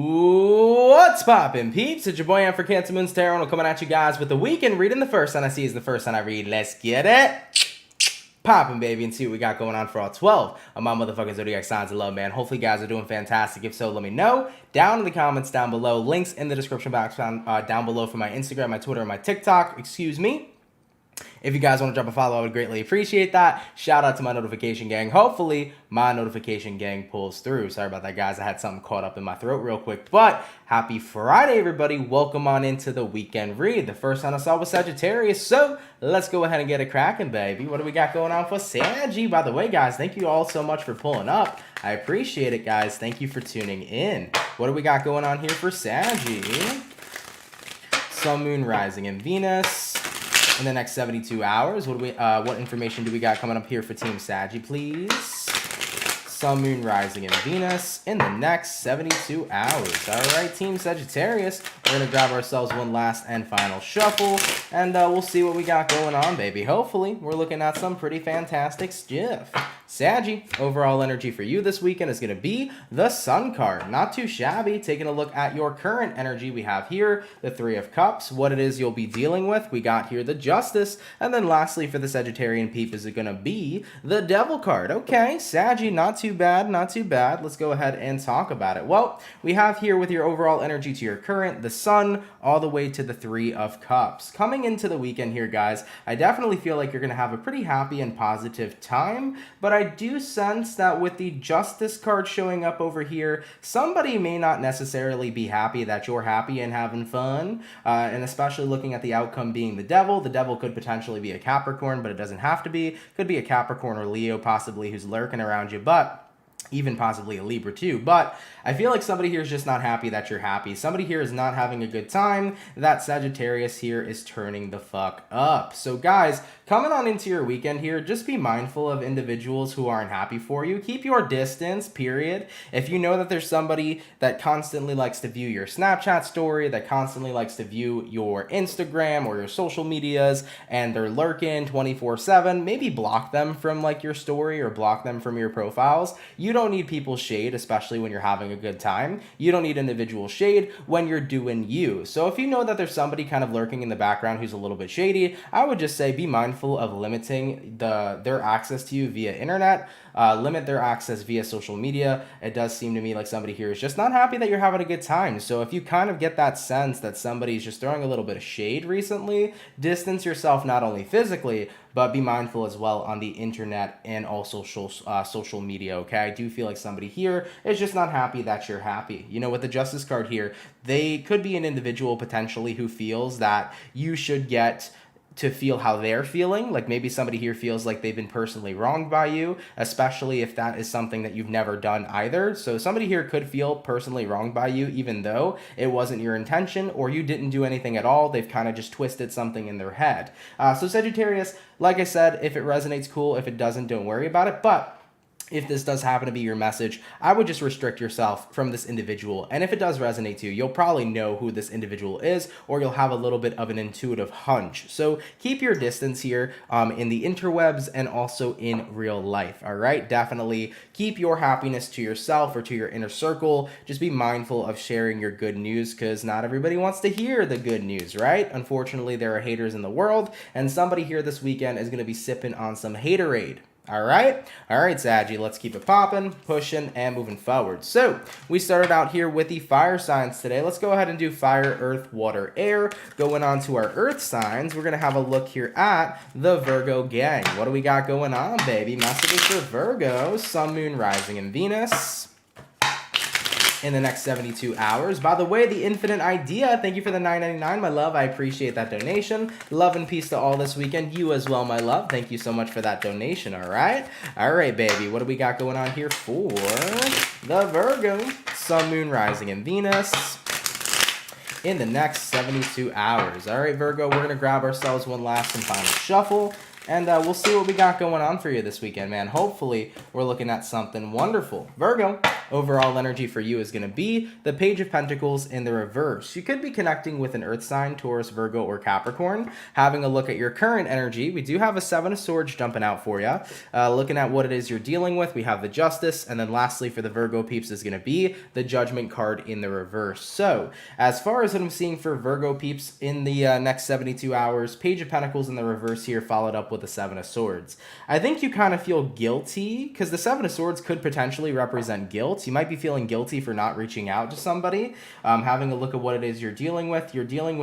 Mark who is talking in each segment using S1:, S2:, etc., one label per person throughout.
S1: What's poppin', peeps? It's your boy, for CancerMoonsTarot, and I'm coming at you guys with the weekend reading. The first sign I see is the first sign I read. Let's get it poppin', baby, and see what we got going on for all 12 of my motherfucking zodiac signs of love, man. Hopefully, you guys are doing fantastic. If so, let me know down in the comments down below. Links in the description box down below for my Instagram, my Twitter, and my TikTok. Excuse me. If you guys want to drop a follow, I would greatly appreciate that. Shout out to my notification gang. Hopefully, my notification gang pulls through. Sorry about that, guys. I had something caught up in my throat real quick. But happy Friday, everybody. Welcome on into the weekend read. The first sign I saw was Sagittarius. So let's go ahead and get it cracking, baby. What do we got going on for Saggy? By the way, guys, thank you all so much for pulling up. I appreciate it, guys. Thank you for tuning in. What do we got going on here for Saggy? Sun, Moon, Rising, and Venus. In the next 72 hours, what information do we got coming up here for Team Saggy, please? Sun, Moon, Rising, and Venus in the next 72 hours. All right, Team Sagittarius, we're going to grab ourselves one last and final shuffle, and we'll see what we got going on, baby. Hopefully, we're looking at some pretty fantastic stuff. Saggy, overall energy for you this weekend is going to be the Sun card. Not too shabby. Taking a look at your current energy, we have here the Three of Cups. What it is you'll be dealing with, we got here the Justice. And then lastly, for the Sagittarian peep, is it going to be the Devil card. Okay, Saggy, not too bad, not too bad. Let's go ahead and talk about it. Well, we have here with your overall energy to your current, the Sun, all the way to the Three of Cups. Coming into the weekend here, guys, I definitely feel like you're going to have a pretty happy and positive time, but I do sense that with the Justice card showing up over here, somebody may not necessarily be happy that you're happy and having fun, and especially looking at the outcome being the Devil. The Devil could potentially be a Capricorn, but it doesn't have to be. Could be a Capricorn or Leo possibly who's lurking around you, but even possibly a Libra too. But I feel like somebody here is just not happy that you're happy. Somebody here is not having a good time. That Sagittarius here is turning the fuck up. So guys, coming on into your weekend here, just be mindful of individuals who aren't happy for you. Keep your distance, period. If you know that there's somebody that constantly likes to view your Snapchat story, that constantly likes to view your Instagram or your social medias, and they're lurking 24/7, maybe block them from like your story or block them from your profiles. You don't need people's shade, especially when you're having a good time. You don't need individual shade when you're doing you. So if you know that there's somebody kind of lurking in the background who's a little bit shady, I would just say be mindful of limiting their access to you via internet, limit their access via social media. It does seem to me like somebody here is just not happy that you're having a good time. So if you kind of get that sense that somebody's just throwing a little bit of shade recently, distance yourself not only physically, but be mindful as well on the internet and also social media, okay? I do feel like somebody here is just not happy that you're happy. You know, with the Justice card here, they could be an individual potentially who feels that you should get to feel how they're feeling. Like maybe somebody here feels like they've been personally wronged by you, especially if that is something that you've never done either. So somebody here could feel personally wronged by you, even though it wasn't your intention or you didn't do anything at all. They've kind of just twisted something in their head. So Sagittarius, like I said, if it resonates, cool. If it doesn't, don't worry about it. But if this does happen to be your message, I would just restrict yourself from this individual. And if it does resonate to you, you'll probably know who this individual is, or you'll have a little bit of an intuitive hunch. So keep your distance here in the interwebs and also in real life, all right? Definitely keep your happiness to yourself or to your inner circle. Just be mindful of sharing your good news because not everybody wants to hear the good news, right? Unfortunately, there are haters in the world, and somebody here this weekend is going to be sipping on some haterade. All right, Saggy, let's keep it popping, pushing, and moving forward. So we started out here with the fire signs today. Let's go ahead and do fire, earth, water, air. Going on to our earth signs, we're going to have a look here at the Virgo gang. What do we got going on, baby? Messages for Virgo, Sun, Moon, Rising, and Venus in the next 72 hours. By the way, the Infinite Idea, thank you for the $9.99, my love. I appreciate that donation. Love and peace to all this weekend. You as well, my love. Thank you so much for that donation, all right? All right, baby, what do we got going on here for the Virgo? Sun, Moon, Rising, and Venus in the next 72 hours. All right, Virgo, we're going to grab ourselves one last and final shuffle, and we'll see what we got going on for you this weekend, man. Hopefully, we're looking at something wonderful. Virgo, Overall energy for you is going to be the Page of Pentacles in the reverse. You could be connecting with an earth sign, Taurus, Virgo, or Capricorn. Having a look at your current energy, we do have a Seven of Swords jumping out for you. Looking at what it is you're dealing with, we have the Justice, and then lastly for the Virgo peeps is going to be the Judgment card in the reverse. So as far as what I'm seeing for Virgo peeps in the next 72 hours, Page of Pentacles in the reverse here followed up with the Seven of Swords. I think you kind of feel guilty because the Seven of Swords could potentially represent guilt. You might be feeling guilty for not reaching out to somebody. Having a look at what it is you're dealing with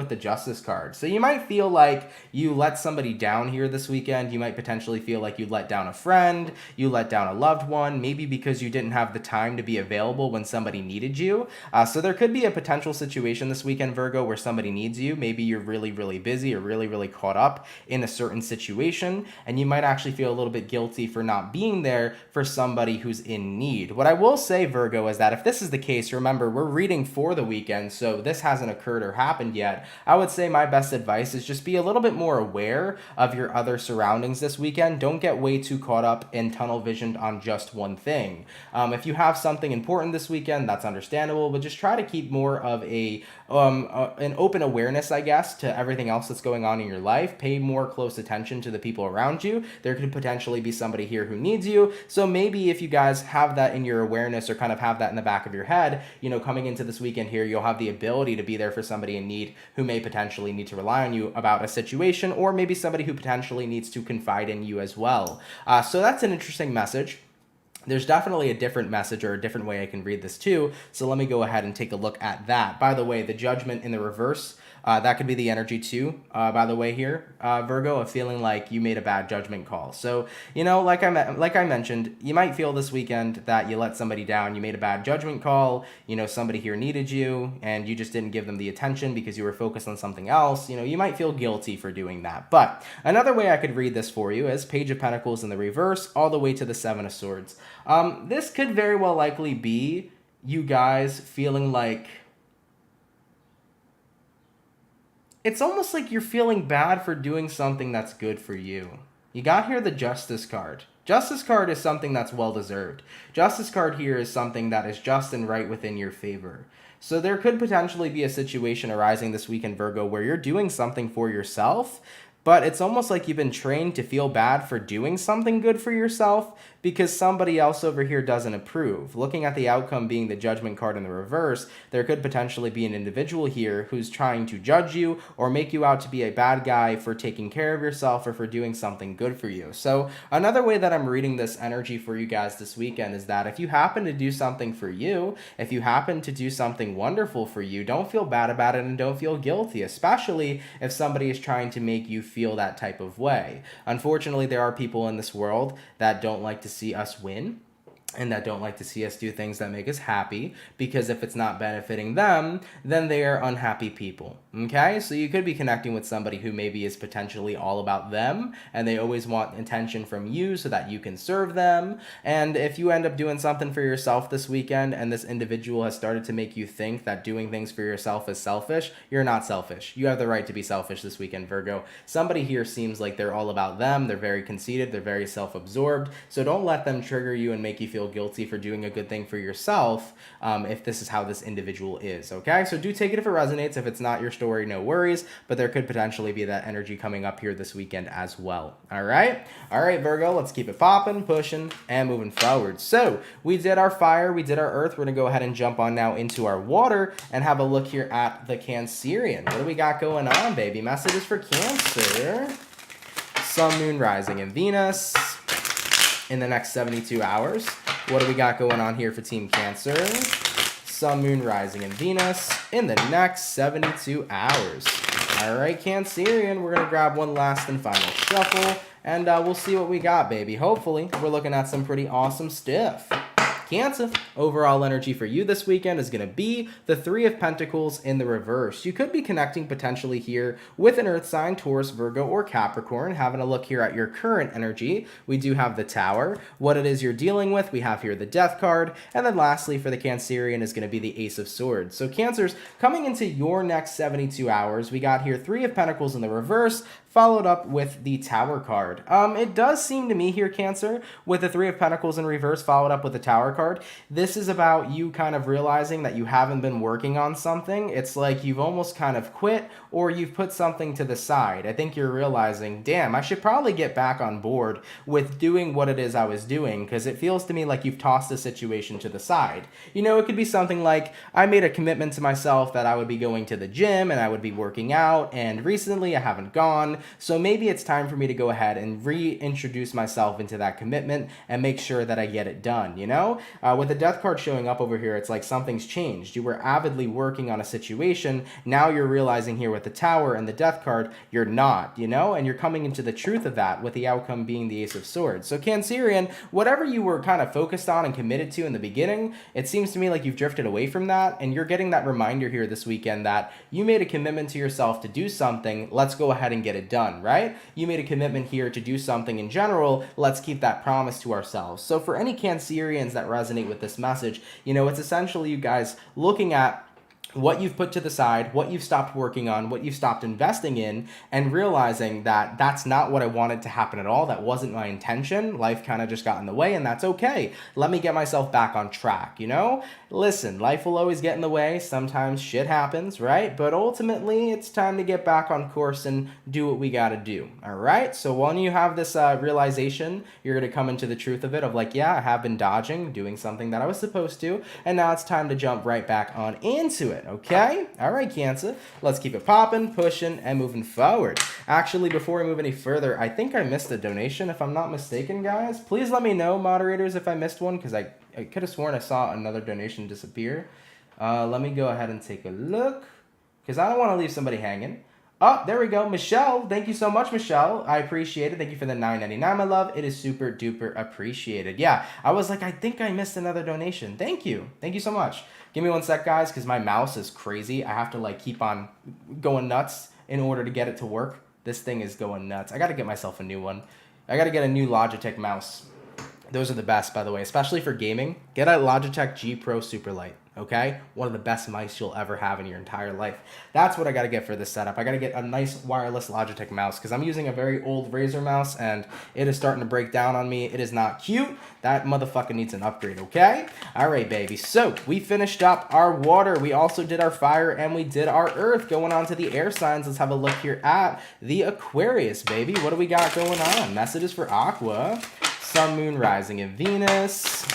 S1: the Justice card. So you might feel like you let somebody down here this weekend. You might potentially feel like you let down a friend, you let down a loved one, maybe because you didn't have the time to be available when somebody needed you. So there could be a potential situation this weekend, Virgo, where somebody needs you. Maybe you're really, really busy or really, really caught up in a certain situation, and you might actually feel a little bit guilty for not being there for somebody who's in need. What I will say, Virgo, is that if this is the case, remember, we're reading for the weekend, so this hasn't occurred or happened yet. I would say my best advice is just be a little bit more aware of your other surroundings this weekend. Don't get way too caught up in tunnel visioned on just one thing. If you have something important this weekend, that's understandable, but just try to keep more of an open awareness, I guess, to everything else that's going on in your life. Pay more close attention to the people around you. There could potentially be somebody here who needs you. So maybe if you guys have that in your awareness or kind of have that in the back of your head, you know, coming into this weekend here, you'll have the ability to be there for somebody in need who may potentially need to rely on you about a situation, or maybe somebody who potentially needs to confide in you as well. So that's an interesting message. There's definitely a different message or a different way I can read this too, so let me go ahead and take a look at that. By the way, the Judgment in the reverse, that could be the energy too, by the way here, Virgo, of feeling like you made a bad judgment call. So, you know, like I mentioned, you might feel this weekend that you let somebody down, you made a bad judgment call, you know, somebody here needed you, and you just didn't give them the attention because you were focused on something else. You know, you might feel guilty for doing that. But another way I could read this for you is Page of Pentacles in the reverse, all the way to the Seven of Swords. This could very well likely be you guys feeling like, it's almost like you're feeling bad for doing something that's good for you. You got here the Justice card. Justice card is something that's well-deserved. Justice card here is something that is just and right within your favor. So there could potentially be a situation arising this weekend, Virgo, where you're doing something for yourself, but it's almost like you've been trained to feel bad for doing something good for yourself because somebody else over here doesn't approve. Looking at the outcome being the Judgment card in the reverse, there could potentially be an individual here who's trying to judge you or make you out to be a bad guy for taking care of yourself or for doing something good for you. So another way that I'm reading this energy for you guys this weekend is that if you happen to do something for you, if you happen to do something wonderful for you, don't feel bad about it and don't feel guilty, especially if somebody is trying to make you feel that type of way. Unfortunately, there are people in this world that don't like to see us win and that don't like to see us do things that make us happy, because if it's not benefiting them, then they are unhappy people, okay? So you could be connecting with somebody who maybe is potentially all about them, and they always want attention from you so that you can serve them, and if you end up doing something for yourself this weekend, and this individual has started to make you think that doing things for yourself is selfish, you're not selfish. You have the right to be selfish this weekend, Virgo. Somebody here seems like they're all about them, they're very conceited, they're very self-absorbed, so don't let them trigger you and make you feel guilty for doing a good thing for yourself if this is how this individual is, okay? So do take it if it resonates. If it's not your story, no worries, but there could potentially be that energy coming up here this weekend as well, all right? All right, Virgo, let's keep it popping, pushing, and moving forward. So we did our fire, we did our earth. We're gonna go ahead and jump on now into our water and have a look here at the Cancerian. What do we got going on, baby? Messages for Cancer. Sun, Moon, Rising, and Venus in the next 72 hours. What do we got going on here for Team Cancer? Sun, Moon, Rising, and Venus in the next 72 hours. All right, Cancerian, we're going to grab one last and final shuffle, and we'll see what we got, baby. Hopefully, we're looking at some pretty awesome stuff. Cancer, overall energy for you this weekend is going to be the Three of Pentacles in the reverse. You could be connecting potentially here with an earth sign, Taurus, Virgo, or Capricorn. Having a look here at your current energy, we do have the Tower. What it is you're dealing with, we have here the Death card. And then lastly for the Cancerian is going to be the Ace of Swords. So Cancers, coming into your next 72 hours, we got here Three of Pentacles in the reverse, followed up with the Tower card. It does seem to me here, Cancer, with the Three of Pentacles in reverse followed up with the Tower card, this is about you kind of realizing that you haven't been working on something. It's like you've almost kind of quit or you've put something to the side. I think you're realizing, damn, I should probably get back on board with doing what it is I was doing, because it feels to me like you've tossed the situation to the side. You know, it could be something like, I made a commitment to myself that I would be going to the gym and I would be working out, and recently I haven't gone, so maybe it's time for me to go ahead and reintroduce myself into that commitment and make sure that I get it done, you know? With the Death card showing up over here, it's like something's changed. You were avidly working on a situation, now you're realizing here with the Tower and the Death card, you're not, you know? And you're coming into the truth of that, with the outcome being the Ace of Swords. So Cancerian, whatever you were kind of focused on and committed to in the beginning, it seems to me like you've drifted away from that, and you're getting that reminder here this weekend that you made a commitment to yourself to do something, let's go ahead and get it done, right? You made a commitment here to do something in general, let's keep that promise to ourselves. So for any Cancerians that resonate with this message, you know, it's essentially you guys looking at what you've put to the side, what you've stopped working on, what you've stopped investing in, and realizing that that's not what I wanted to happen at all. That wasn't my intention. Life kind of just got in the way, and that's okay. Let me get myself back on track, you know? Listen, life will always get in the way. Sometimes shit happens, right? But ultimately, it's time to get back on course and do what we gotta do, all right? So when you have this realization, you're gonna come into the truth of it, of like, yeah, I have been dodging, doing something that I was supposed to, and now it's time to jump right back on into it. Okay? All right, Cancer. Let's keep it popping, pushing, and moving forward. Actually, before we move any further, I think I missed a donation, if I'm not mistaken, guys. Please let me know, moderators, if I missed one, because I could have sworn I saw another donation disappear. Let me go ahead and take a look, because I don't want to leave somebody hanging. Oh, there we go. Michelle, thank you so much, Michelle. I appreciate it. Thank you for the $9.99, my love. It is super duper appreciated. Yeah, I was like, I think I missed another donation. Thank you. Thank you so much. Give me one sec, guys, because my mouse is crazy. I have to like keep on going nuts in order to get it to work. This thing is going nuts. I got to get myself a new one. I got to get a new Logitech mouse. Those are the best, by the way, especially for gaming. Get a Logitech G Pro Superlight. Okay, one of the best mice you'll ever have in your entire life. That's what I got to get for this setup. I got to get a nice wireless Logitech mouse, because I'm using a very old Razer mouse and it is starting to break down on me. It is not cute. That motherfucker needs an upgrade, okay? All right, baby. So we finished up our water. We also did our fire and we did our earth. Going on to the air signs. Let's have a look here at the Aquarius, baby. What do we got going on? Messages for Aqua. Sun, Moon, Rising, and Venus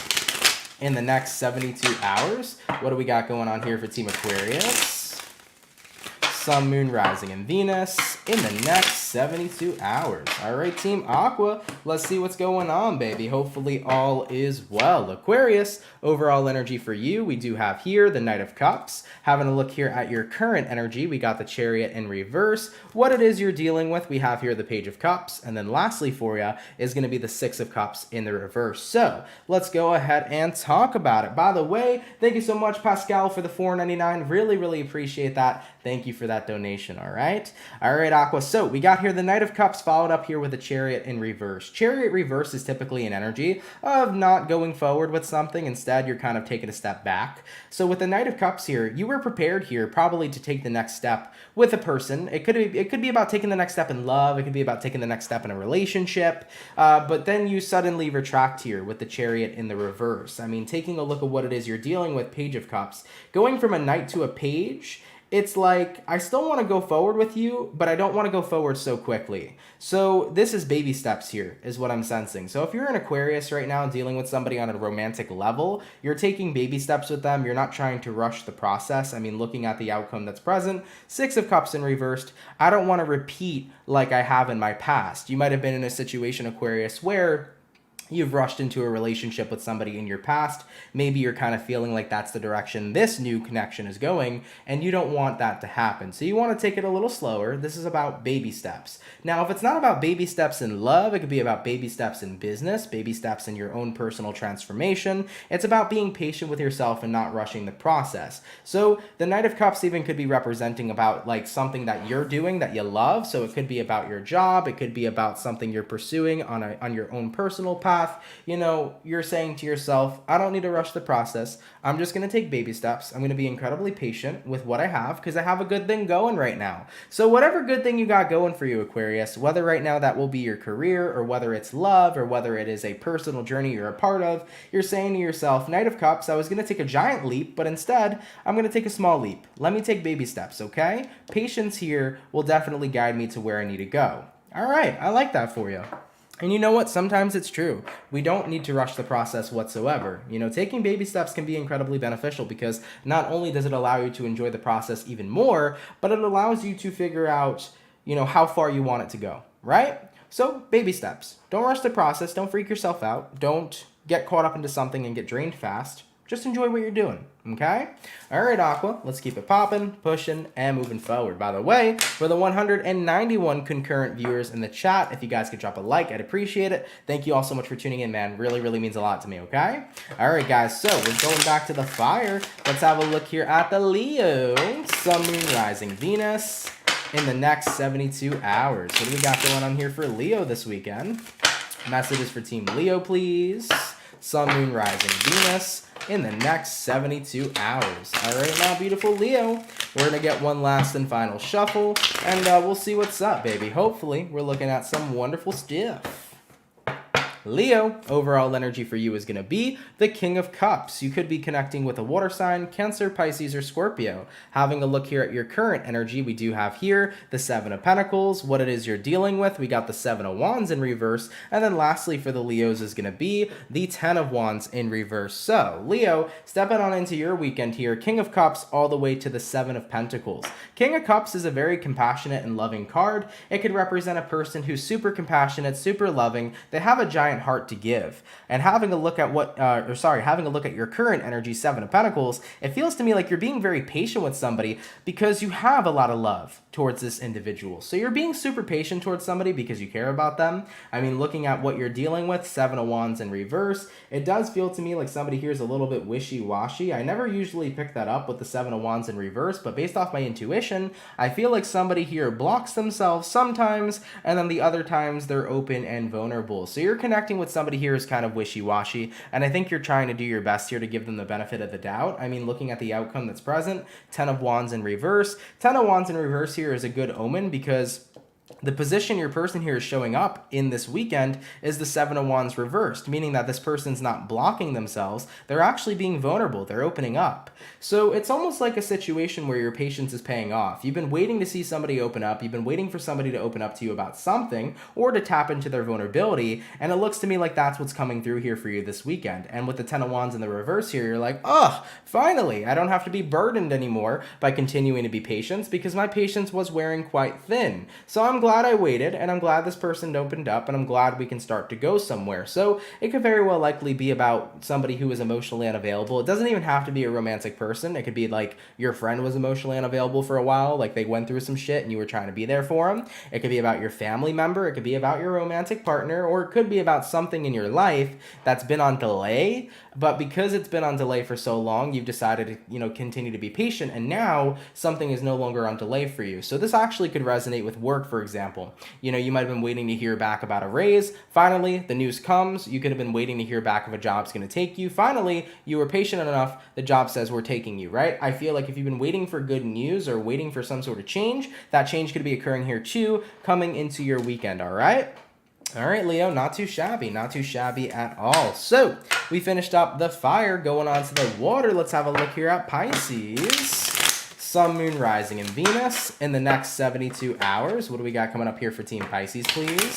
S1: in the next 72 hours. What do we got going on here for Team Aquarius? Sun, Moon, Rising, and Venus in the next 72 hours. All right, Team Aqua, let's see what's going on, baby. Hopefully all is well. Aquarius, overall energy for you, we do have here the Knight of Cups. Having a look here at your current energy, we got the Chariot in reverse. What it is you're dealing with, we have here the Page of Cups. And then lastly for you is going to be the Six of Cups in the reverse. So let's go ahead and talk about it. By the way, thank you so much, Pascal, for the $4.99. Really, really appreciate that. Thank you for that donation, all right? All right, Aqua. So we got here the Knight of Cups followed up here with the Chariot in reverse. Chariot reverse is typically an energy of not going forward with something. Instead, you're kind of taking a step back. So with the Knight of Cups here, you were prepared here probably to take the next step with a person. It could be about taking the next step in love. It could be about taking the next step in a relationship. But then you suddenly retract here with the Chariot in the reverse. I mean, taking a look at what it is you're dealing with, Page of Cups. Going from a Knight to a Page, it's like, I still want to go forward with you, but I don't want to go forward so quickly. So this is baby steps here, is what I'm sensing. So if you're an Aquarius right now dealing with somebody on a romantic level, you're taking baby steps with them. You're not trying to rush the process. I mean, looking at the outcome that's present, Six of Cups in reversed, I don't want to repeat like I have in my past. You might have been in a situation, Aquarius, where you've rushed into a relationship with somebody in your past. Maybe you're kind of feeling like that's the direction this new connection is going, and you don't want that to happen. So you want to take it a little slower. This is about baby steps. Now, if it's not about baby steps in love, it could be about baby steps in business, baby steps in your own personal transformation. It's about being patient with yourself and not rushing the process. So the Knight of Cups even could be representing about like something that you're doing that you love. So it could be about your job. It could be about something you're pursuing on your own personal path. path, you know, you're saying to yourself, I don't need to rush the process. I'm just going to take baby steps. I'm going to be incredibly patient with what I have because I have a good thing going right now. So whatever good thing you got going for you, Aquarius, whether right now that will be your career or whether it's love or whether it is a personal journey you're a part of, you're saying to yourself, Knight of Cups, I was going to take a giant leap, but instead I'm going to take a small leap. Let me take baby steps, okay? Patience here will definitely guide me to where I need to go. All right, I like that for you. And you know what? Sometimes it's true. We don't need to rush the process whatsoever. You know, taking baby steps can be incredibly beneficial because not only does it allow you to enjoy the process even more, but it allows you to figure out, you know, how far you want it to go, right? So baby steps. Don't rush the process. Don't freak yourself out. Don't get caught up into something and get drained fast. Just enjoy what you're doing, okay? All right, Aqua, let's keep it popping, pushing, and moving forward. By the way, for the 191 concurrent viewers in the chat, if you guys could drop a like, I'd appreciate it. Thank you all so much for tuning in, man. Really, really means a lot to me, okay? All right, guys, so we're going back to the fire. Let's have a look here at the Leo, Sun, Moon, Rising, Venus in the next 72 hours. What do we got going on here for Leo this weekend? Messages for Team Leo, please. Sun, Moon, Rising, Venus in the next 72 hours. All right, now, beautiful Leo, we're going to get one last and final shuffle, and we'll see what's up, baby. Hopefully, we're looking at some wonderful stuff. Leo, overall energy for you is going to be the King of Cups. You could be connecting with a water sign, Cancer, Pisces, or Scorpio. Having a look here at your current energy, we do have here the Seven of Pentacles, what it is you're dealing with. We got the Seven of Wands in reverse. And then lastly for the Leos is going to be the Ten of Wands in reverse. So, Leo, stepping on into your weekend here, King of Cups all the way to the Seven of Pentacles. King of Cups is a very compassionate and loving card. It could represent a person who's super compassionate, super loving. They have a giant heart to give. And having a look at having a look at your current energy, Seven of Pentacles, it feels to me like you're being very patient with somebody because you have a lot of love towards this individual. So you're being super patient towards somebody because you care about them. I mean, looking at what you're dealing with, Seven of Wands in reverse, it does feel to me like somebody here is a little bit wishy-washy. I never usually pick that up with the Seven of Wands in reverse, but based off my intuition, I feel like somebody here blocks themselves sometimes, and then the other times they're open and vulnerable. So you're connecting with somebody here is kind of wishy-washy, and I think you're trying to do your best here to give them the benefit of the doubt. I mean, looking at the outcome that's present, Ten of Wands in reverse. Ten of Wands in reverse here is a good omen because the position your person here is showing up in this weekend is the Seven of Wands reversed, meaning that this person's not blocking themselves. They're actually being vulnerable. They're opening up. So it's almost like a situation where your patience is paying off. You've been waiting to see somebody open up. You've been waiting for somebody to open up to you about something or to tap into their vulnerability. And it looks to me like that's what's coming through here for you this weekend. And with the Ten of Wands in the reverse here, you're like, oh, finally, I don't have to be burdened anymore by continuing to be patient because my patience was wearing quite thin. So I'm glad I waited, and I'm glad this person opened up, and I'm glad we can start to go somewhere. So it could very well likely be about somebody who is emotionally unavailable. It doesn't even have to be a romantic person. It could be like your friend was emotionally unavailable for a while, like they went through some shit and you were trying to be there for them. It could be about your family member. It could be about your romantic partner, or it could be about something in your life that's been on delay, but because it's been on delay for so long, you've decided to, you know, continue to be patient, and now something is no longer on delay for you. So this actually could resonate with work, for example. You know, you might have been waiting to hear back about a raise. Finally, the news comes. You could have been waiting to hear back if a job's going to take you. Finally, you were patient enough. The job says we're taking you, right? I feel like if you've been waiting for good news or waiting for some sort of change, that change could be occurring here too, coming into your weekend, all right? All right, Leo, not too shabby at all. So we finished up the fire, going on to the water. Let's have a look here at Pisces. Sun, Moon, Rising, and Venus in the next 72 hours. What do we got coming up here for Team Pisces, please?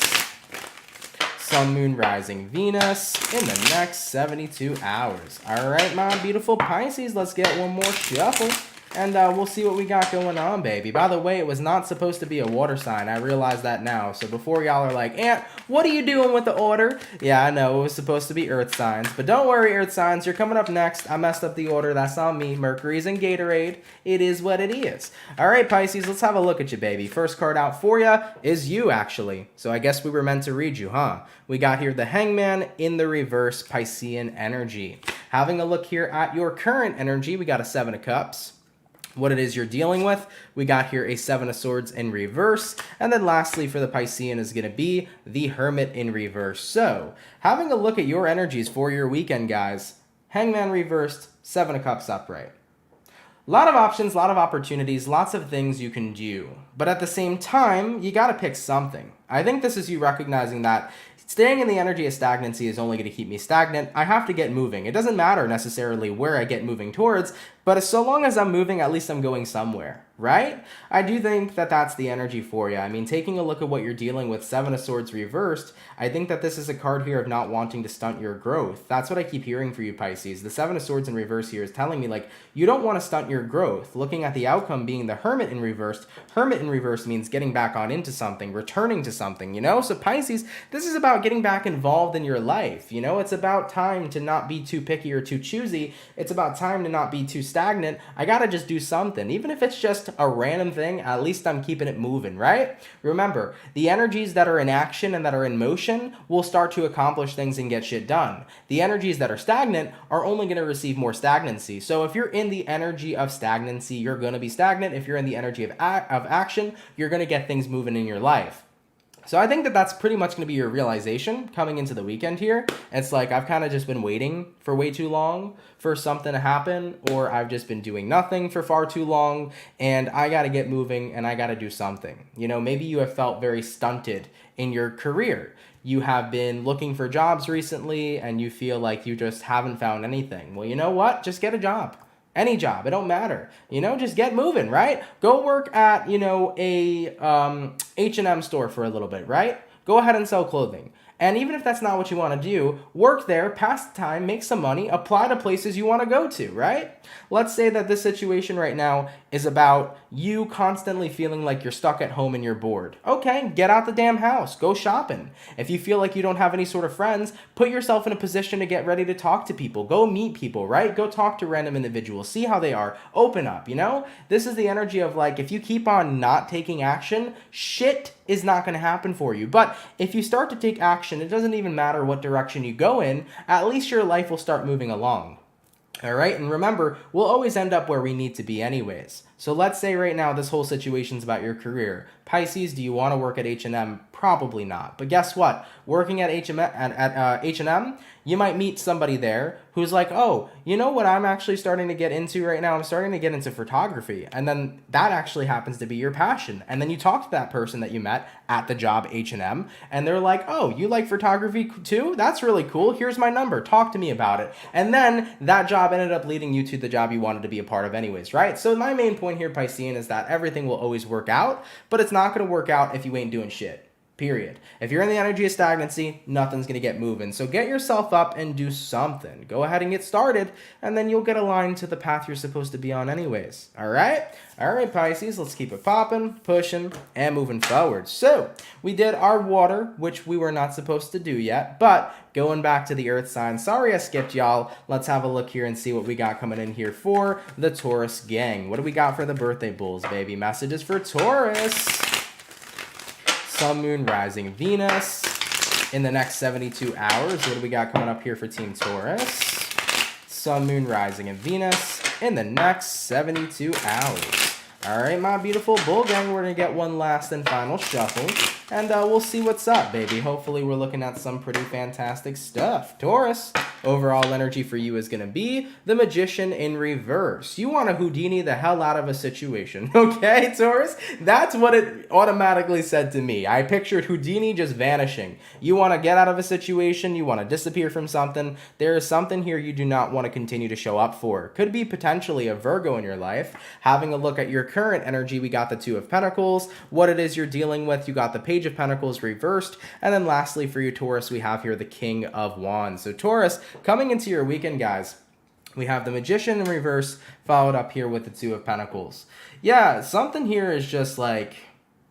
S1: Sun, Moon, Rising, Venus in the next 72 hours. All right, my beautiful Pisces, let's get one more shuffle. And we'll see what we got going on, baby. By the way, it was not supposed to be a water sign. I realize that now. So before y'all are like, Aunt, what are you doing with the order? Yeah, I know. It was supposed to be earth signs. But don't worry, earth signs. You're coming up next. I messed up the order. That's on me. Mercury's in Gatorade. It is what it is. All right, Pisces, let's have a look at you, baby. First card out for you is you, actually. So I guess we were meant to read you, huh? We got here the Hangman in the reverse, Piscean energy. Having a look here at your current energy, we got a Seven of Cups. what it is you're dealing with. We got here a Seven of Swords in reverse. And then lastly for the Piscean is going to be the Hermit in reverse. So having a look at your energies for your weekend, guys. Hangman reversed, Seven of Cups upright. A lot of options, a lot of opportunities, lots of things you can do. But at the same time, you got to pick something. I think this is you recognizing that staying in the energy of stagnancy is only going to keep me stagnant. I have to get moving. It doesn't matter necessarily where I get moving towards, but so long as I'm moving, at least I'm going somewhere, right? I do think that that's the energy for you. I mean, taking a look at what you're dealing with, Seven of Swords reversed, I think that this is a card here of not wanting to stunt your growth. That's what I keep hearing for you, Pisces. The Seven of Swords in reverse here is telling me, like, you don't want to stunt your growth. Looking at the outcome being the Hermit in reverse. Hermit in reverse means getting back on into something, returning to something, you know? So Pisces, this is about getting back involved in your life, you know? It's about time to not be too picky or too choosy. It's about time to not be too stagnant. I gotta just do something. Even if it's just a random thing, at least I'm keeping it moving, right? Remember, the energies that are in action and that are in motion will start to accomplish things and get shit done. The energies that are stagnant are only gonna receive more stagnancy. So if you're in the energy of stagnancy, you're gonna be stagnant. If you're in the energy of action, you're gonna get things moving in your life. So I think that that's pretty much going to be your realization coming into the weekend here. It's like I've kind of just been waiting for way too long for something to happen, or I've just been doing nothing for far too long, and I got to get moving and I got to do something. You know, maybe you have felt very stunted in your career. You have been looking for jobs recently and you feel like you just haven't found anything. Well, you know what? Just get a job. Any job, it don't matter. You know, just get moving, right? Go work at, you know, a H&M store for a little bit, right? Go ahead and sell clothing. And even if that's not what you want to do, work there, pass the time, make some money, apply to places you want to go to, right? Let's say that this situation right now is about you constantly feeling like you're stuck at home and you're bored. Okay, get out the damn house. Go shopping. If you feel like you don't have any sort of friends, put yourself in a position to get ready to talk to people. Go meet people, right? Go talk to random individuals. See how they are. Open up, you know? This is the energy of like, if you keep on not taking action, shit is not going to happen for you. But if you start to take action, it doesn't even matter what direction you go in, at least your life will start moving along. All right, and remember, we'll always end up where we need to be anyways. So let's say right now this whole situation's about your career. Pisces, do you want to work at H&M? Probably not. But guess what? Working at H&M, you might meet somebody there who's like, oh, you know what I'm actually starting to get into right now? I'm starting to get into photography. And then that actually happens to be your passion. And then you talk to that person that you met at the job H&M, and they're like, oh, you like photography too? That's really cool. Here's my number. Talk to me about it. And then that job ended up leading you to the job you wanted to be a part of anyways, right? So my main point here, Piscean, is that everything will always work out, but it's not going to work out if you ain't doing shit. Period. If you're in the energy of stagnancy, nothing's going to get moving. So get yourself up and do something. Go ahead and get started, and then you'll get aligned to the path you're supposed to be on anyways. All right? All right, Pisces, let's keep it popping, pushing, and moving forward. So we did our water, which we were not supposed to do yet, but going back to the earth sign. Sorry I skipped y'all. Let's have a look here and see what we got coming in here for the Taurus gang. What do we got for the birthday bulls, baby? Messages for Taurus. Sun, Moon, Rising, Venus in the next 72 hours. What do we got coming up here for Team Taurus? Sun, Moon, Rising, and Venus in the next 72 hours. All right, my beautiful bull gang, we're going to get one last and final shuffle, and we'll see what's up, baby. Hopefully we're looking at some pretty fantastic stuff. Taurus, overall energy for you is going to be the Magician in reverse. You want to Houdini the hell out of a situation, okay, Taurus? That's what it automatically said to me. I pictured Houdini just vanishing. You want to get out of a situation, you want to disappear from something. There is something here you do not want to continue to show up for. Could be potentially a Virgo in your life. Having a look at your current energy, we got the Two of Pentacles. What it is you're dealing with, you got the Page of Pentacles reversed. And then lastly for you, Taurus, we have here the King of Wands. So Taurus, coming into your weekend, guys, we have the Magician in reverse, followed up here with the Two of Pentacles. Yeah, something here is just like,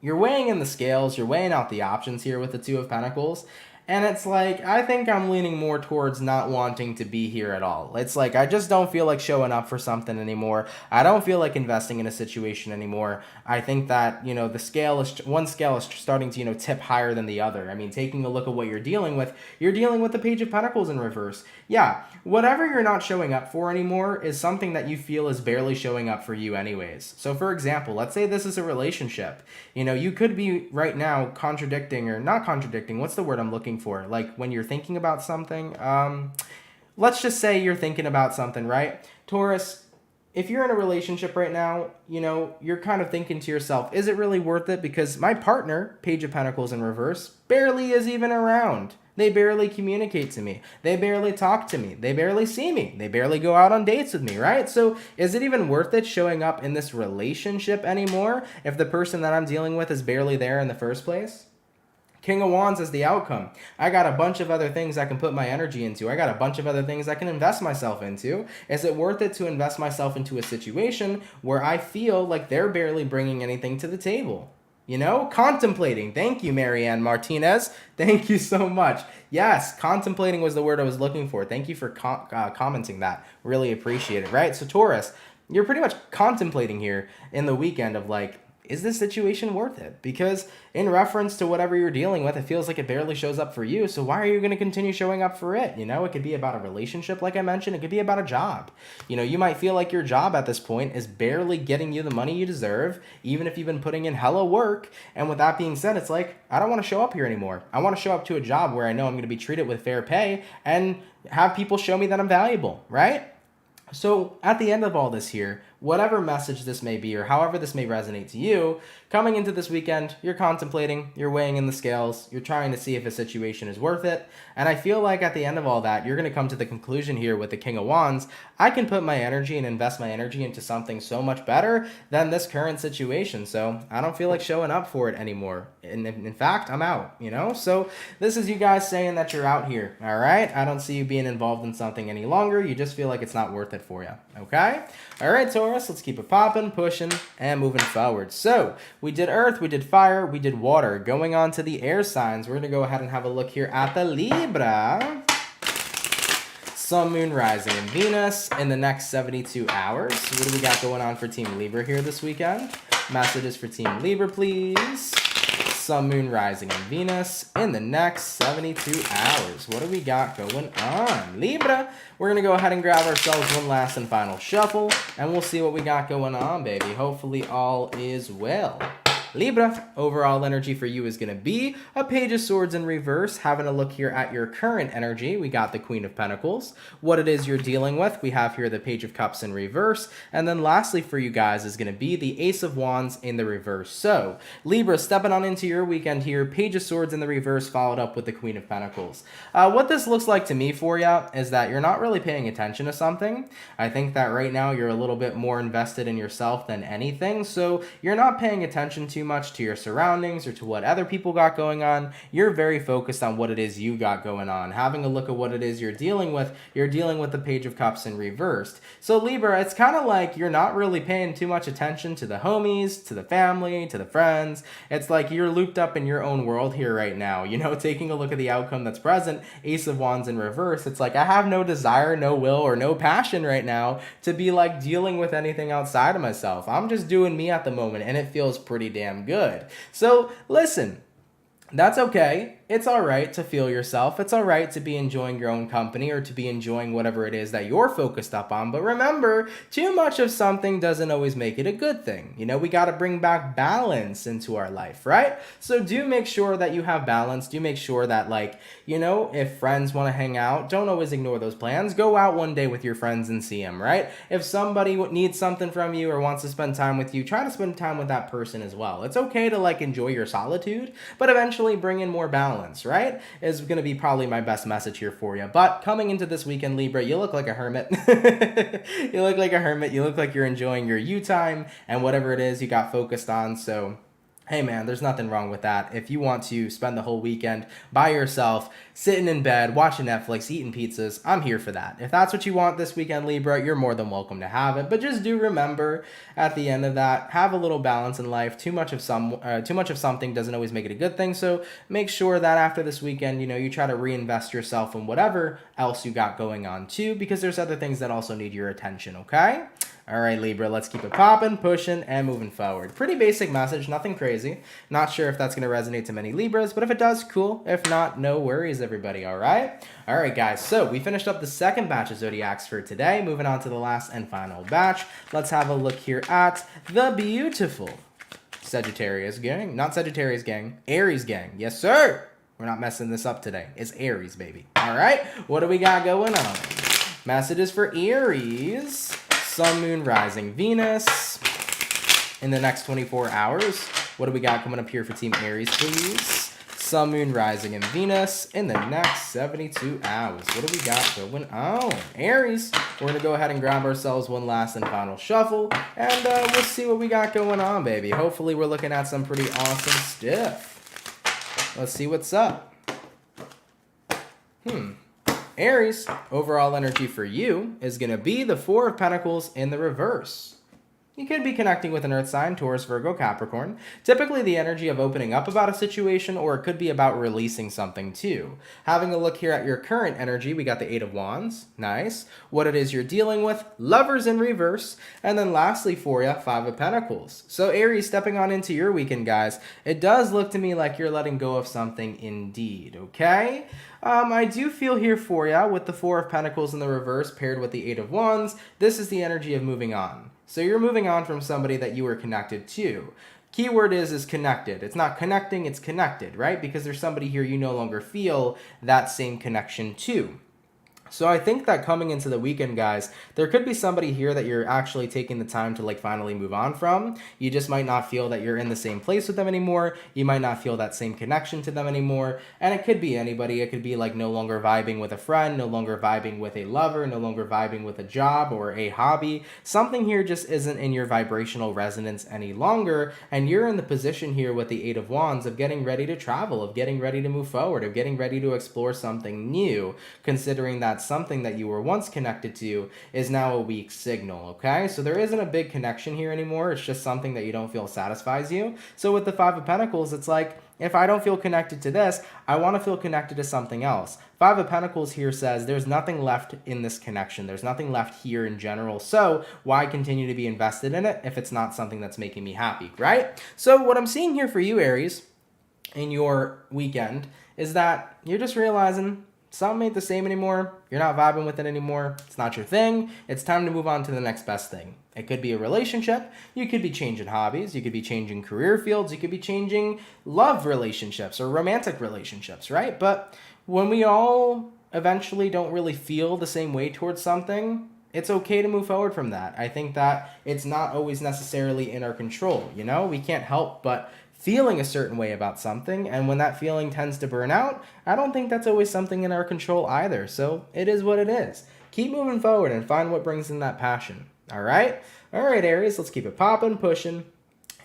S1: you're weighing in the scales, you're weighing out the options here with the Two of Pentacles, And it's like, I think I'm leaning more towards not wanting to be here at all. It's like, I just don't feel like showing up for something anymore. I don't feel like investing in a situation anymore. I think that, the one scale is starting to, tip higher than the other. I mean, taking a look at what you're dealing with the Page of Pentacles in reverse. Yeah, whatever you're not showing up for anymore is something that you feel is barely showing up for you anyways. So for example, let's say this is a relationship. You could be right now contradicting, or not contradicting, what's the word I'm looking for? Like when you're thinking about something, let's just say you're thinking about something, right? Taurus, if you're in a relationship right now, you're kind of thinking to yourself, is it really worth it? Because my partner, Page of Pentacles in reverse, barely is even around. They barely communicate to me. They barely talk to me. They barely see me. They barely go out on dates with me, right? So is it even worth it showing up in this relationship anymore if the person that I'm dealing with is barely there in the first place? King of Wands is the outcome. I got a bunch of other things I can put my energy into. I got a bunch of other things I can invest myself into. Is it worth it to invest myself into a situation where I feel like they're barely bringing anything to the table? Contemplating. Thank you, Marianne Martinez. Thank you so much. Yes, contemplating was the word I was looking for. Thank you for commenting that. Really appreciate it, right? So Taurus, you're pretty much contemplating here in the weekend of like, is this situation worth it? Because in reference to whatever you're dealing with, it feels like it barely shows up for you. So why are you going to continue showing up for it? It could be about a relationship, like I mentioned. It could be about a job. You might feel like your job at this point is barely getting you the money you deserve, even if you've been putting in hella work. And with that being said, it's like, I don't want to show up here anymore. I want to show up to a job where I know I'm going to be treated with fair pay and have people show me that I'm valuable, right? So at the end of all this here, whatever message this may be or however this may resonate to you, coming into this weekend, you're contemplating, you're weighing in the scales, you're trying to see if a situation is worth it. And I feel like at the end of all that, you're going to come to the conclusion here with the King of Wands, I can put my energy and invest my energy into something so much better than this current situation. So I don't feel like showing up for it anymore. And in fact, I'm out, So this is you guys saying that you're out here, all right? I don't see you being involved in something any longer. You just feel like it's not worth it for you, okay? All right, Taurus, let's keep it popping, pushing, and moving forward. So we did earth, we did fire, we did water. Going on to the air signs, we're going to go ahead and have a look here at the Libra. Sun, Moon, Rising, and Venus in the next 72 hours. What do we got going on for Team Libra here this weekend? Messages for Team Libra, please. Sun, Moon, Rising, and Venus in the next 72 hours. What do we got going on? Libra, we're going to go ahead and grab ourselves one last and final shuffle, and we'll see what we got going on, baby. Hopefully all is well. Libra, overall energy for you is going to be a Page of Swords in reverse. Having a look here at your current energy, we got the Queen of Pentacles. What it is you're dealing with, we have here the Page of Cups in reverse. And then lastly for you guys is going to be the Ace of Wands in the reverse. So, Libra, stepping on into your weekend here, Page of Swords in the reverse followed up with the Queen of Pentacles. What this looks like to me for you is that you're not really paying attention to something. I think that right now you're a little bit more invested in yourself than anything. So, you're not paying attention to much to your surroundings or to what other people got going on. You're very focused on what it is you got going on. Having a look at what it is you're dealing with the Page of Cups in reversed. So Libra, it's kind of like you're not really paying too much attention to the homies, to the family, to the friends. It's like you're looped up in your own world here right now, taking a look at the outcome that's present, Ace of Wands in reverse. It's like I have no desire, no will, or no passion right now to be like dealing with anything outside of myself. I'm just doing me at the moment, and it feels pretty damn good. So listen, that's okay. It's all right to feel yourself. It's all right to be enjoying your own company or to be enjoying whatever it is that you're focused up on. But remember, too much of something doesn't always make it a good thing. We got to bring back balance into our life, right? So do make sure that you have balance. Do make sure that if friends want to hang out, don't always ignore those plans. Go out one day with your friends and see them, right? If somebody needs something from you or wants to spend time with you, try to spend time with that person as well. It's okay to enjoy your solitude, but eventually bring in more balance. Right, is going to be probably my best message here for you. But coming into this weekend, Libra, you look like a hermit. You look like a hermit. You look like you're enjoying your you time and whatever it is you got focused on. So hey man, there's nothing wrong with that. If you want to spend the whole weekend by yourself, sitting in bed, watching Netflix, eating pizzas, I'm here for that. If that's what you want this weekend, Libra, you're more than welcome to have it. But just do remember, at the end of that, have a little balance in life. Too much of something doesn't always make it a good thing. So make sure that after this weekend, you try to reinvest yourself in whatever else you got going on too, because there's other things that also need your attention, okay? All right, Libra, let's keep it popping, pushing, and moving forward. Pretty basic message, nothing crazy. Not sure if that's going to resonate to many Libras, but if it does, cool. If not, no worries, everybody, all right? All right, guys, so we finished up the second batch of Zodiacs for today. Moving on to the last and final batch. Let's have a look here at the beautiful Sagittarius gang. Not Sagittarius gang, Aries gang. Yes, sir. We're not messing this up today. It's Aries, baby. All right, what do we got going on? Messages for Aries. Sun, Moon, Rising, Venus in the next 24 hours. What do we got coming up here for Team Aries, please? Sun, Moon, Rising, and Venus in the next 72 hours. What do we got going on? Aries, we're going to go ahead and grab ourselves one last and final shuffle, and we'll see what we got going on, baby. Hopefully, we're looking at some pretty awesome stuff. Let's see what's up. Aries, overall energy for you is going to be the Four of Pentacles in the reverse. You could be connecting with an earth sign, Taurus, Virgo, Capricorn. Typically the energy of opening up about a situation, or it could be about releasing something too. Having a look here at your current energy, we got the Eight of Wands. Nice. What it is you're dealing with, Lovers in reverse. And then lastly for you, Five of Pentacles. So Aries, stepping on into your weekend, guys, it does look to me like you're letting go of something indeed, okay? I do feel here for you with the Four of Pentacles in the reverse paired with the Eight of Wands. This is the energy of moving on. So you're moving on from somebody that you were connected to. Keyword is connected. It's not connecting, it's connected, right? Because there's somebody here you no longer feel that same connection to. So I think that coming into the weekend, guys, there could be somebody here that you're actually taking the time to finally move on from. You just might not feel that you're in the same place with them anymore. You might not feel that same connection to them anymore. And it could be anybody. It could be no longer vibing with a friend, no longer vibing with a lover, no longer vibing with a job or a hobby. Something here just isn't in your vibrational resonance any longer. And you're in the position here with the Eight of Wands of getting ready to travel, of getting ready to move forward, of getting ready to explore something new, considering that something that you were once connected to is now a weak signal, okay? So there isn't a big connection here anymore. It's just something that you don't feel satisfies you. So with the Five of Pentacles, it's if I don't feel connected to this, I want to feel connected to something else. Five of Pentacles here says there's nothing left in this connection. There's nothing left here in general. So why continue to be invested in it if it's not something that's making me happy, right? So what I'm seeing here for you, Aries, in your weekend is that you're just realizing something ain't the same anymore. You're not vibing with it anymore. It's not your thing. It's time to move on to the next best thing. It could be a relationship. You could be changing hobbies. You could be changing career fields. You could be changing love relationships or romantic relationships, right? But when we all eventually don't really feel the same way towards something, it's okay to move forward from that. I think that it's not always necessarily in our control, We can't help but feeling a certain way about something, and when that feeling tends to burn out, I don't think that's always something in our control either. So it is what it is. Keep moving forward and find what brings in that passion. All right, Aries, let's keep it popping, pushing,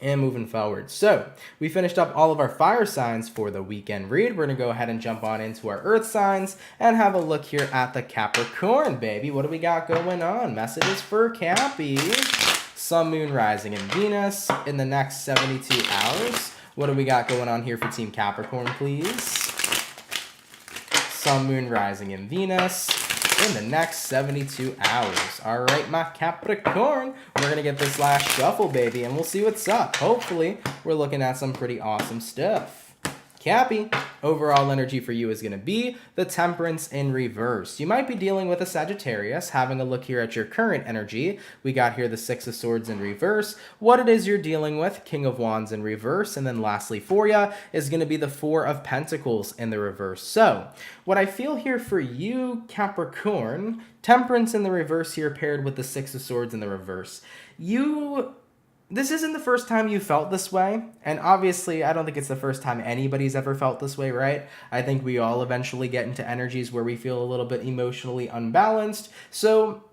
S1: and moving forward. So we finished up all of our fire signs for the weekend read. We're gonna go ahead and jump on into our earth signs and have a look here at the Capricorn, baby. What do we got going on? Messages for Cappy. Sun, Moon, Rising, and Venus in the next 72 hours. What do we got going on here for Team Capricorn, please? Sun, Moon, Rising, and Venus in the next 72 hours. All right, my Capricorn, we're going to get this last shuffle, baby, and we'll see what's up. Hopefully, we're looking at some pretty awesome stuff. Cappy, overall energy for you is going to be the Temperance in reverse. You might be dealing with a Sagittarius. Having a look here at your current energy, we got here the Six of Swords in reverse. What it is you're dealing with, King of Wands in reverse. And then lastly for you is going to be the Four of Pentacles in the reverse. So what I feel here for you, Capricorn, Temperance in the reverse here paired with the Six of Swords in the reverse. This isn't the first time you felt this way, and obviously I don't think it's the first time anybody's ever felt this way, right? I think we all eventually get into energies where we feel a little bit emotionally unbalanced. So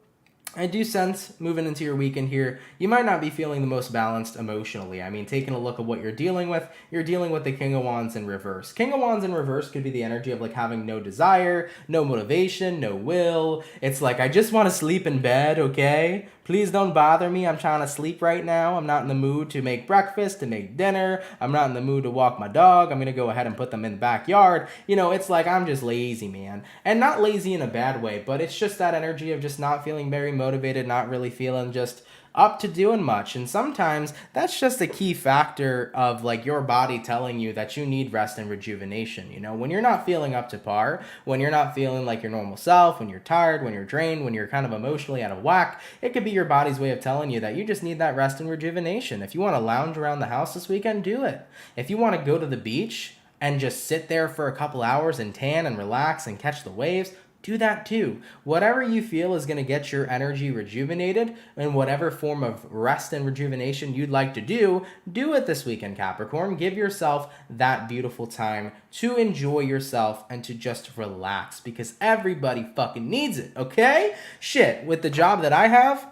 S1: I do sense moving into your weekend here, you might not be feeling the most balanced emotionally. I mean, taking a look at what you're dealing with the King of Wands in reverse. King of Wands in reverse could be the energy of like having no desire, no motivation, no will. It's like, I just want to sleep in bed, okay? Please don't bother me. I'm trying to sleep right now. I'm not in the mood to make breakfast, to make dinner. I'm not in the mood to walk my dog. I'm going to go ahead and put them in the backyard. You know, it's like I'm just lazy, man. And not lazy in a bad way, but it's just that energy of just not feeling very motivated, not really feeling just up to doing much. And sometimes that's just a key factor of like your body telling you that you need rest and rejuvenation. You know, when you're not feeling up to par, when you're not feeling like your normal self, when you're tired, when you're drained, when you're kind of emotionally out of whack, it could be your body's way of telling you that you just need that rest and rejuvenation. If you want to lounge around the house this weekend, do it. If you want to go to the beach and just sit there for a couple hours and tan and relax and catch the waves, do that too. Whatever you feel is going to get your energy rejuvenated, and whatever form of rest and rejuvenation you'd like to do it this weekend, Capricorn. Give yourself that beautiful time to enjoy yourself and to just relax, because everybody fucking needs it, okay? Shit, with the job that I have,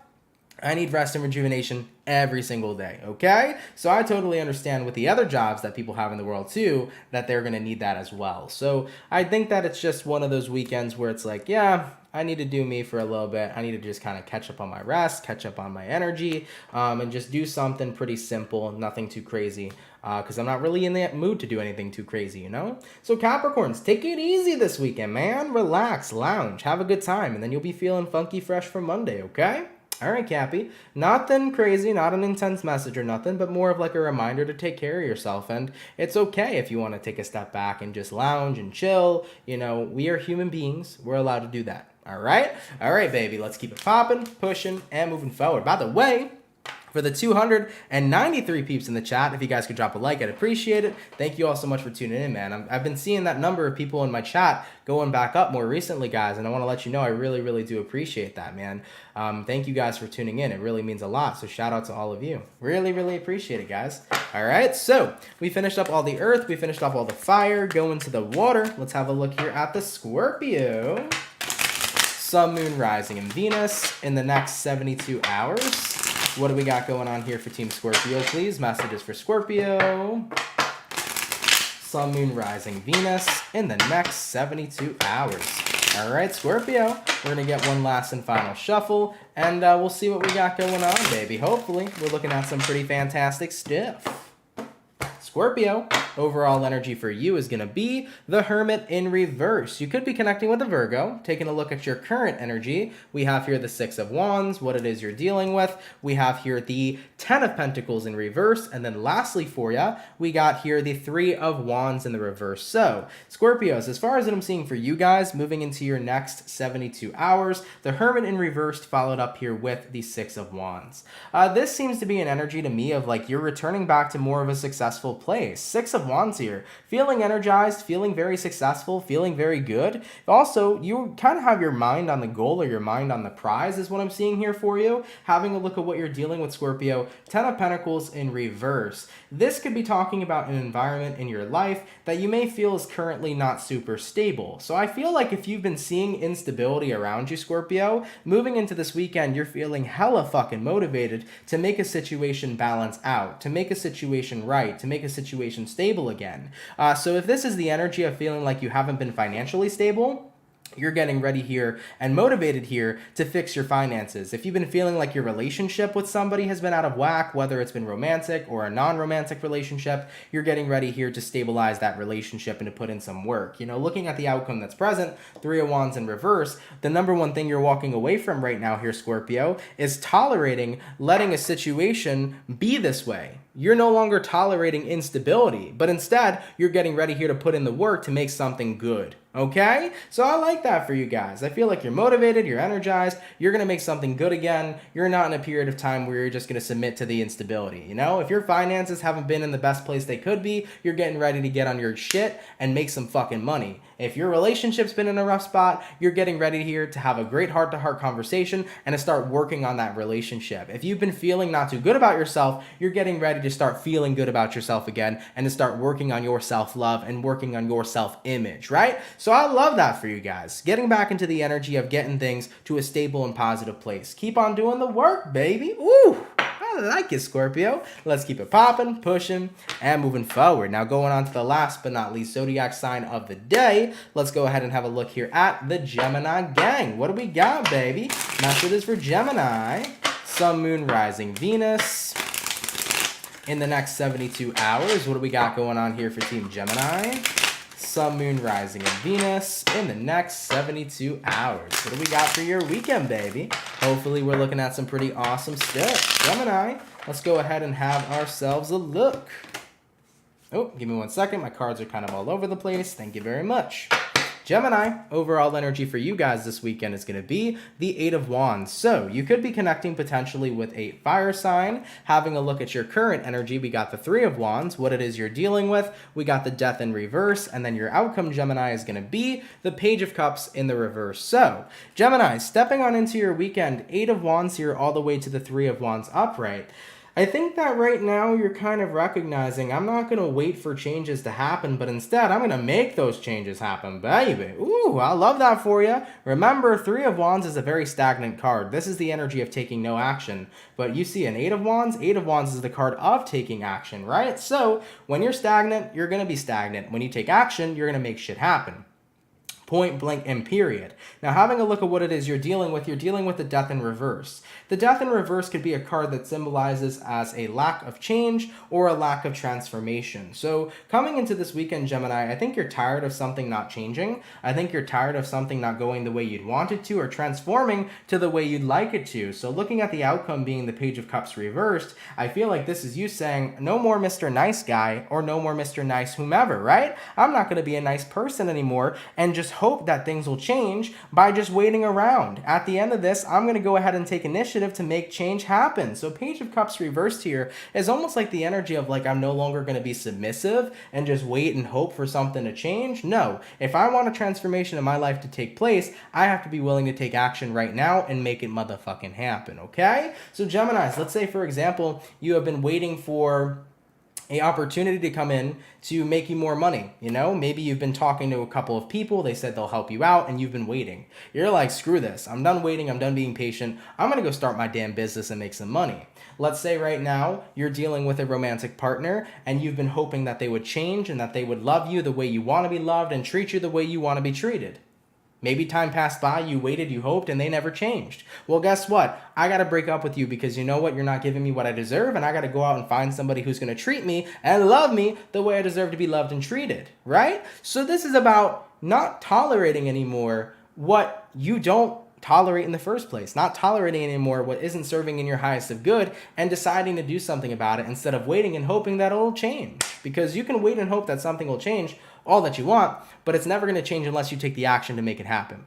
S1: I need rest and rejuvenation every single day, okay? So I totally understand with the other jobs that people have in the world too, that they're gonna need that as well. So I think that it's just one of those weekends where it's like, yeah, I need to do me for a little bit. I need to just kind of catch up on my rest, catch up on my energy, and just do something pretty simple, nothing too crazy, because I'm not really in that mood to do anything too crazy, you know? So Capricorns, take it easy this weekend, man. Relax, lounge, have a good time, and then you'll be feeling funky fresh for Monday, okay? All right, Cappy. Nothing crazy, not an intense message or nothing, but more of like a reminder to take care of yourself. And it's okay if you want to take a step back and just lounge and chill. You know, we are human beings. We're allowed to do that. All right? All right, baby. Let's keep it popping, pushing, and moving forward. By the way, for the 293 peeps in the chat, if you guys could drop a like, I'd appreciate it. Thank you all so much for tuning in, man. I've been seeing that number of people in my chat going back up more recently, guys, and I want to let you know I really, really do appreciate that, man. Thank you guys for tuning in. It really means a lot, so shout out to all of you. Really, really appreciate it, guys. All right, so we finished up all the earth. We finished up all the fire. Going to the water. Let's have a look here at the Scorpio. Sun, Moon, Rising, and Venus in the next 72 hours. What do we got going on here for Team Scorpio, please? Messages for Scorpio. Sun, Moon, Rising, Venus in the next 72 hours. All right, Scorpio, we're going to get one last and final shuffle, and we'll see what we got going on, baby. Hopefully, we're looking at some pretty fantastic stuff. Scorpio, overall energy for you is going to be the Hermit in reverse. You could be connecting with a Virgo. Taking a look at your current energy, we have here the Six of Wands, what it is you're dealing with. We have here the Ten of Pentacles in reverse. And then lastly for you, we got here the Three of Wands in the reverse. So, Scorpios, as far as what I'm seeing for you guys, moving into your next 72 hours, the Hermit in reverse followed up here with the Six of Wands. This seems to be an energy to me of like you're returning back to more of a successful place. Six of Wands here. Feeling energized, feeling very successful, feeling very good. Also, you kind of have your mind on the goal or your mind on the prize is what I'm seeing here for you. Having a look at what you're dealing with, Scorpio. Ten of Pentacles in reverse. This could be talking about an environment in your life that you may feel is currently not super stable. So I feel like if you've been seeing instability around you, Scorpio, moving into this weekend, you're feeling hella fucking motivated to make a situation balance out, to make a situation right, to make a situation stable again. So if this is the energy of feeling like you haven't been financially stable, you're getting ready here and motivated here to fix your finances. If you've been feeling like your relationship with somebody has been out of whack, whether it's been romantic or a non-romantic relationship, you're getting ready here to stabilize that relationship and to put in some work. You know, looking at the outcome that's present, Three of Wands in reverse, the number one thing you're walking away from right now here, Scorpio, is tolerating letting a situation be this way. You're no longer tolerating instability, but instead, you're getting ready here to put in the work to make something good. Okay? So I like that for you guys. I feel like you're motivated, you're energized, you're going to make something good again. You're not in a period of time where you're just going to submit to the instability. You know, if your finances haven't been in the best place they could be, you're getting ready to get on your shit and make some fucking money. If your relationship's been in a rough spot, you're getting ready here to have a great heart-to-heart conversation and to start working on that relationship. If you've been feeling not too good about yourself, you're getting ready to start feeling good about yourself again and to start working on your self-love and working on your self-image, right? So I love that for you guys. Getting back into the energy of getting things to a stable and positive place. Keep on doing the work, baby. Ooh, I like it, Scorpio. Let's keep it popping, pushing, and moving forward. Now going on to the last but not least zodiac sign of the day. Let's go ahead and have a look here at the Gemini gang. What do we got, baby? Message is for Gemini. Sun, Moon, Rising, Venus. In the next 72 hours, what do we got going on here for Team Gemini? Sun, Moon, Rising, and Venus in the next 72 hours. What do we got for your weekend, baby? Hopefully, we're looking at some pretty awesome stuff. Gemini, let's go ahead and have ourselves a look. Oh, give me 1 second. My cards are kind of all over the place. Thank you very much. Gemini, overall energy for you guys this weekend is going to be the Eight of Wands. So you could be connecting potentially with a fire sign. Having a look at your current energy, we got the Three of Wands, what it is you're dealing with. We got the Death in reverse, and then your outcome, Gemini, is going to be the Page of Cups in the reverse. So Gemini, stepping on into your weekend, Eight of Wands here all the way to the Three of Wands upright. I think that right now you're kind of recognizing I'm not going to wait for changes to happen, but instead I'm going to make those changes happen, baby. Ooh, I love that for you. Remember, Three of Wands is a very stagnant card. This is the energy of taking no action. But you see an Eight of Wands is the card of taking action, right? So when you're stagnant, you're going to be stagnant. When you take action, you're going to make shit happen. Point blank and period. Now, having a look at what it is you're dealing with the Death in reverse. The Death in reverse could be a card that symbolizes as a lack of change or a lack of transformation. So coming into this weekend, Gemini, I think you're tired of something not changing. I think you're tired of something not going the way you'd want it to or transforming to the way you'd like it to. So looking at the outcome being the Page of Cups reversed, I feel like this is you saying, no more Mr. Nice Guy or no more Mr. Nice whomever, right? I'm not going to be a nice person anymore and just hope that things will change by just waiting around. At the end of this, I'm going to go ahead and take initiative to make change happen. So Page of Cups reversed here is almost like the energy of like I'm no longer going to be submissive and just wait and hope for something to change. No, if I want a transformation in my life to take place, I have to be willing to take action right now and make it motherfucking happen, okay? So Geminis, let's say for example, you have been waiting for a opportunity to come in to make you more money. You know, maybe you've been talking to a couple of people, they said they'll help you out, and you've been waiting. You're like, screw this, I'm done waiting, I'm done being patient, I'm gonna go start my damn business and make some money. Let's say right now you're dealing with a romantic partner and you've been hoping that they would change and that they would love you the way you want to be loved and treat you the way you want to be treated. Maybe time passed by, you waited, you hoped, and they never changed. Well, guess what? I got to break up with you because you know what? You're not giving me what I deserve, and I got to go out and find somebody who's going to treat me and love me the way I deserve to be loved and treated, right? So this is about not tolerating anymore what you don't tolerate in the first place, not tolerating anymore what isn't serving in your highest of good, and deciding to do something about it instead of waiting and hoping that it'll change. Because you can wait and hope that something will change all that you want, but it's never going to change unless you take the action to make it happen.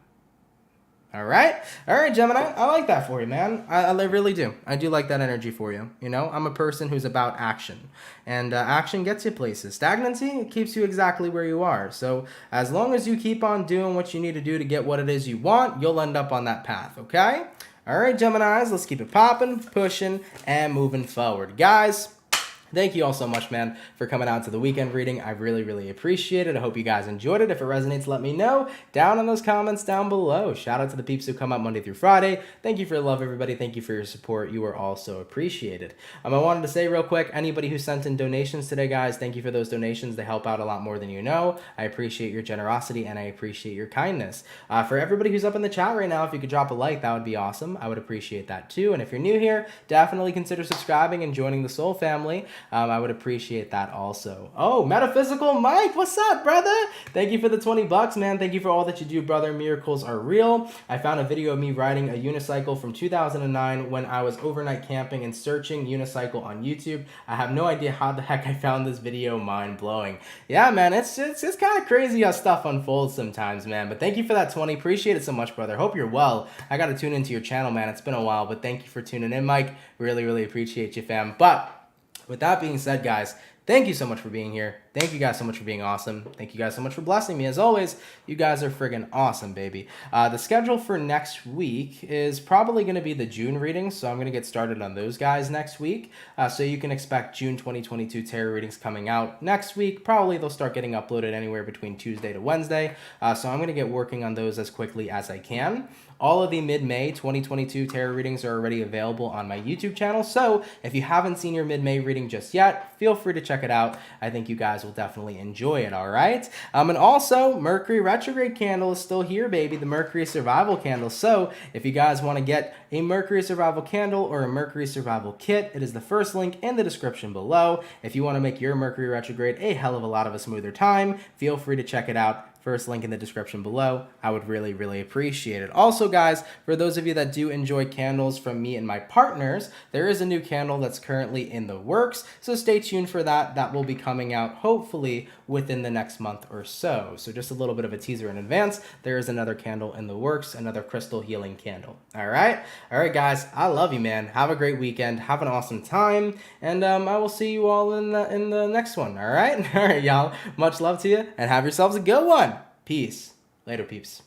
S1: All right, Gemini, I like that for you, man. I really do. I do like that energy for you. You know, I'm a person who's about action, and action gets you places. Stagnancy, it keeps you exactly where you are. So as long as you keep on doing what you need to do to get what it is you want, you'll end up on that path, okay? All right, Geminis, let's keep it popping, pushing, and moving forward. Guys, thank you all so much, man, for coming out to the weekend reading. I really, really appreciate it. I hope you guys enjoyed it. If it resonates, let me know down in those comments down below. Shout out to the peeps who come out Monday through Friday. Thank you for the love, everybody. Thank you for your support. You are all so appreciated. I wanted to say real quick, anybody who sent in donations today, guys, thank you for those donations. They help out a lot more than you know. I appreciate your generosity, and I appreciate your kindness. For everybody who's up in the chat right now, if you could drop a like, that would be awesome. I would appreciate that too. And if you're new here, definitely consider subscribing and joining the Soul family. I would appreciate that also. Oh, Metaphysical Mike, what's up, brother? Thank you for the $20, man. Thank you for all that you do, brother. Miracles are real. I found a video of me riding a unicycle from 2009 when I was overnight camping and searching unicycle on YouTube. I have no idea how the heck I found this video. Mind blowing. Yeah, man, it's kind of crazy how stuff unfolds sometimes, man. But thank you for that 20. Appreciate it so much, brother. Hope you're well. I got to tune into your channel, man. It's been a while, but thank you for tuning in, Mike. Really, really appreciate you, fam. But with that being said, guys, Thank you so much for being here. Thank you guys so much for being awesome. Thank you guys so much for blessing me. As always, you guys are friggin' awesome, baby. The schedule for next week is probably going to be the June readings, so I'm going to get started on those guys next week. So you can expect June 2022 tarot readings coming out next week. Probably they'll start getting uploaded anywhere between Tuesday to Wednesday. So I'm going to get working on those as quickly as I can. All of the mid-May 2022 tarot readings are already available on my YouTube channel, so if you haven't seen your mid-May reading just yet, feel free to check it out. I think you guys will definitely enjoy it, all right? And also, Mercury retrograde candle is still here, baby, the Mercury survival candle. So if you guys want to get a Mercury survival candle or a Mercury survival kit, it is the first link in the description below. If you want to make your Mercury retrograde a hell of a lot of a smoother time, feel free to check it out. First link in the description below. I would really, really appreciate it. Also, guys, for those of you that do enjoy candles from me and my partners, there is a new candle that's currently in the works, so stay tuned for that. That will be coming out hopefully within the next month or so. So just a little bit of a teaser in advance. There is another candle in the works, another crystal healing candle. All right, guys, I love you, man. Have a great weekend. Have an awesome time, and I will see you all in the next one. All right, y'all. Much love to you, and have yourselves a good one. Peace. Later, peeps.